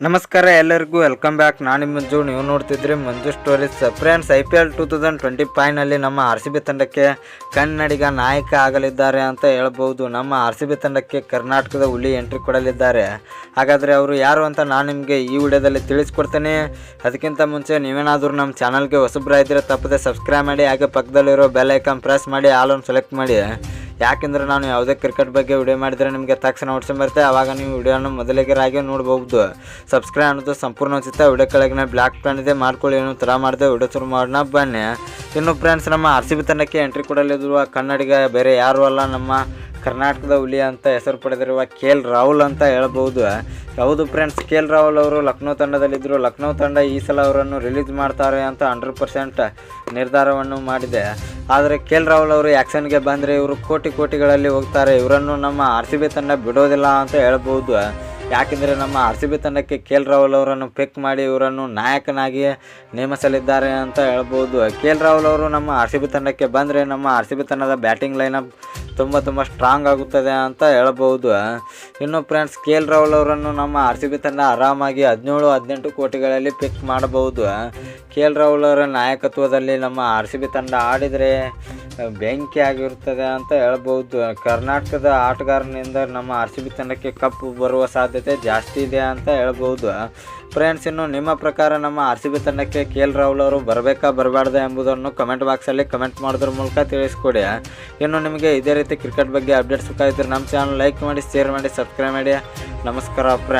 ನಮಸ್ಕಾರ ಎಲ್ಲರಿಗೂ welcome back. ನಾನು ಮಂಜು, ನೀವು ನೋಡ್ತಿದ್ರಿ ಮಂಜು ಸ್ಟೋರೀಸ್. ಫ್ರೆಂಡ್ಸ್, IPL 2025ನಲ್ಲಿ ನಮ್ಮ RCB ತಂಡಕ್ಕೆ ಕನ್ನಡಿಗ ನಾಯಕ ಆಗಲಿದ್ದಾರೆ ಅಂತ ಹೇಳ್ಬೋದು. ನಮ್ಮ RCB ತಂಡಕ್ಕೆ ಕರ್ನಾಟಕದ ಹುಲಿ ಎಂಟ್ರಿ ಕೊಡಲಿದ್ದಾರೆ. ಹಾಗಾದರೆ ಅವರು ಯಾರು ಅಂತ ನಾನು ನಿಮಗೆ ಈ ವಿಡಿಯೋದಲ್ಲಿ ತಿಳಿಸ್ಕೊಡ್ತೇನೆ. ಅದಕ್ಕಿಂತ ಮುಂಚೆ ನೀವೇನಾದರೂ ನಮ್ಮ ಚಾನಲ್ಗೆ ಹೊಸಬ್ರಾಗಿದ್ದರೆ ತಪ್ಪದೆ ಸಬ್ಸ್ಕ್ರೈಬ್ ಮಾಡಿ, ಹಾಗೆ ಪಕ್ಕದಲ್ಲಿರೋ ಬೆಲ್ ಐಕಾನ್ ಪ್ರೆಸ್ ಮಾಡಿ ಆಲ್ ಅನ್ನು ಸೆಲೆಕ್ಟ್ ಮಾಡಿ. ಯಾಕೆಂದರೆ ನಾನು ಯಾವುದೇ ಕ್ರಿಕೆಟ್ ಬಗ್ಗೆ ವಿಡಿಯೋ ಮಾಡಿದರೆ ನಿಮಗೆ ತಕ್ಷಣ ನೋಟ್ಸ್ ಬರುತ್ತೆ, ಆವಾಗ ನೀವು ವಿಡಿಯೋನ ಮೊದಲಿಗರಾಗಿ ನೋಡ್ಬೋದು. ಸಬ್ಸ್ಕ್ರೈಬ್ ಅನ್ನೋದು ಸಂಪೂರ್ಣ ಉಚಿತ. ವಿಡಿಯೋ ಕೆಳಗಿನ ಬ್ಲ್ಯಾಕ್ ಪ್ಯಾನ್ ಇದೆ, ಮಾಡ್ಕೊಳ್ಳಿ. ಏನು ಥರ ಮಾಡಿದೆ ವಿಡಿಯೋ ಶುರು ಮಾಡೋಣ ಬನ್ನಿ. ಇನ್ನು ಫ್ರೆಂಡ್ಸ್, ನಮ್ಮ RCB ತಂಡಕ್ಕೆ ಎಂಟ್ರಿ ಕೊಡಲಿರುವ ಕನ್ನಡಿಗ ಬೇರೆ ಯಾರು ಅಲ್ಲ, ನಮ್ಮ ಕರ್ನಾಟಕದ ಹುಲಿ ಅಂತ ಹೆಸರು ಪಡೆದಿರುವ KL ರಾಹುಲ್ ಅಂತ ಹೇಳ್ಬೋದು. ಹೌದು ಫ್ರೆಂಡ್ಸ್, KL ರಾಹುಲ್ ಅವರು ಲಕ್ನೋ ತಂಡದಲ್ಲಿದ್ದರು. ಲಕ್ನೋ ತಂಡ ಈ ಸಲ ಅವರನ್ನು ರಿಲೀಸ್ ಮಾಡ್ತಾರೆ ಅಂತ 100% ನಿರ್ಧಾರವನ್ನು ಮಾಡಿದೆ. ಆದರೆ KL ರಾಹುಲ್ ಅವರು ಆ್ಯಕ್ಷನ್ಗೆ ಬಂದರೆ ಇವರು ಕೋಟಿಗಳಲ್ಲಿ ಹೋಗ್ತಾರೆ. ಇವರನ್ನು ನಮ್ಮ RCB ತಂಡ ಬಿಡೋದಿಲ್ಲ ಅಂತ ಹೇಳ್ಬೋದು. ಯಾಕೆಂದರೆ ನಮ್ಮ RCB ತಂಡಕ್ಕೆ KL ರಾಹುಲ್ ಅವರನ್ನು ಪಿಕ್ ಮಾಡಿ ಇವರನ್ನು ನಾಯಕನಾಗಿ ನೇಮಿಸಲಿದ್ದಾರೆ ಅಂತ ಹೇಳ್ಬೋದು. KL ರಾಹುಲ್ ಅವರು ನಮ್ಮ RCB ತಂಡಕ್ಕೆ ಬಂದರೆ ನಮ್ಮ RCB ತಂಡದ ಬ್ಯಾಟಿಂಗ್ ಲೈನಪ್ ತುಂಬ ಸ್ಟ್ರಾಂಗ್ ಆಗುತ್ತದೆ ಅಂತ ಹೇಳ್ಬೋದು. ಇನ್ನು ಫ್ರೆಂಡ್ಸ್, KL ರಾಹುಲ್ ಅವರನ್ನು ನಮ್ಮ RCB ತಂಡ ಆರಾಮಾಗಿ 17-18 ಕೋಟಿಗಳಲ್ಲಿ ಪಿಕ್ ಮಾಡಬಹುದು. KL ರಾಹುಲ್ ಅವರ ನಾಯಕತ್ವದಲ್ಲಿ ನಮ್ಮ RCB ತಂಡ ಆಡಿದರೆ ಬೆಂಕಿ ಆಗಿರುತ್ತದೆ ಅಂತ ಹೇಳ್ಬೋದು. ಕರ್ನಾಟಕದ ಆಟಗಾರನಿಂದ ನಮ್ಮ RCB ತಂಡಕ್ಕೆ ಕಪ್ ಬರುವ ಸಾಧ್ಯತೆ ಜಾಸ್ತಿ ಇದೆ ಅಂತ ಹೇಳ್ಬೋದು. ಫ್ರೆಂಡ್ಸ್, ಇನ್ನು ನಿಮ್ಮ ಪ್ರಕಾರ ನಮ್ಮ RCB ತಂಡಕ್ಕೆ KL ರಾಹುಲ್ ಅವರು ಬರಬೇಕಾ ಬರಬಾರ್ದು ಎಂಬುದನ್ನು ಕಮೆಂಟ್ ಬಾಕ್ಸಲ್ಲಿ ಕಮೆಂಟ್ ಮಾಡೋದ್ರ ಮೂಲಕ ತಿಳಿಸ್ಕೊಡಿ. ಇನ್ನು ನಿಮಗೆ ಇದೇ ರೀತಿ ಕ್ರಿಕೆಟ್ ಬಗ್ಗೆ ಅಪ್ಡೇಟ್ಸ್ ಬೇಕಾಗಿದ್ದರೆ ನಮ್ಮ ಚಾನಲ್ ಲೈಕ್ ಮಾಡಿ, ಶೇರ್ ಮಾಡಿ, ಸಬ್ಸ್ಕ್ರೈಬ್ ಮಾಡಿ. ನಮಸ್ಕಾರ ಫ್ರೆಂಡ್ಸ್.